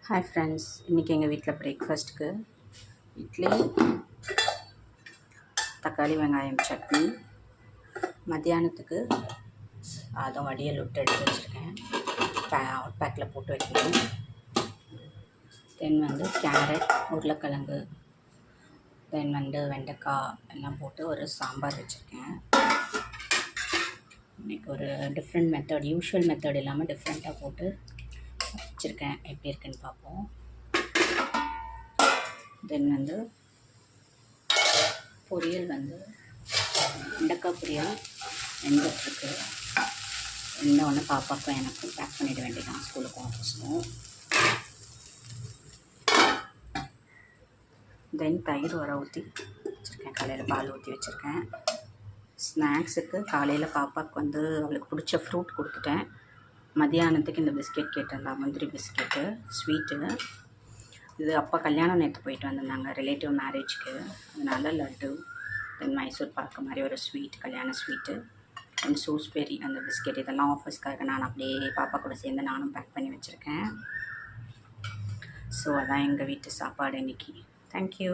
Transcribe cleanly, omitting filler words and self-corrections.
Hi friends, இன்றைக்கி எங்கள் வீட்டில் பிரேக்ஃபாஸ்ட்டுக்கு இட்லி, தக்காளி வெங்காயம் சட்னி. மத்தியானத்துக்கு சாதம் வடியல் விட்டு எடுத்து வச்சுருக்கேன். ஹாட் பேக்கில் போட்டு வைக்கணும். தென் கேரட், உருளைக்கிழங்கு, தென் வெண்டைக்காய் எல்லாம் போட்டு ஒரு சாம்பார் வச்சுருக்கேன். இன்றைக்கி ஒரு டிஃப்ரெண்ட் மெத்தட், யூஷுவல் மெத்தட் இல்லாமல் டிஃப்ரெண்ட்டாக போட்டு வச்சுருக்கேன். எப்படி இருக்குன்னு பார்ப்போம். தென் பொரியல் வெண்டைக்காய் பொரியல் வெந்துட்டுருக்கு. எந்த ஒன்று பாப்பாக்கும் எனக்கும் பேக் பண்ணிட வேண்டியதான், ஸ்கூலுக்கும் ஆஃபீஸுக்கும். தென் தயிர் வர ஊற்றி வச்சுருக்கேன். காலையில் பால் ஊற்றி வச்சுருக்கேன். ஸ்நாக்ஸுக்கு காலையில் பாப்பாவுக்கு அவளுக்கு பிடிச்ச ஃப்ரூட் கொடுத்துட்டேன். மதியானத்துக்கு இந்த பிஸ்கெட் கேட்டிருந்தா, முந்திரி பிஸ்கெட்டு ஸ்வீட்டு. இது அப்பா கல்யாணம் நேற்று போயிட்டு வந்திருந்தாங்க, ரிலேட்டிவ் மேரேஜ்க்கு. அதனால் லட்டு, தென் மைசூர் பாக்கு மாதிரி ஒரு ஸ்வீட், கல்யாண ஸ்வீட்டு, தென் சூஸ்பெரி அந்த பிஸ்கெட். இதெல்லாம் ஆஃபீஸ்க்காக நான் அப்படியே பாப்பா கூட சேர்ந்து நானும் பேக் பண்ணி வச்சுருக்கேன். ஸோ அதான் எங்கள் வீட்டு சாப்பாடு இன்றைக்கி. தேங்க்யூ.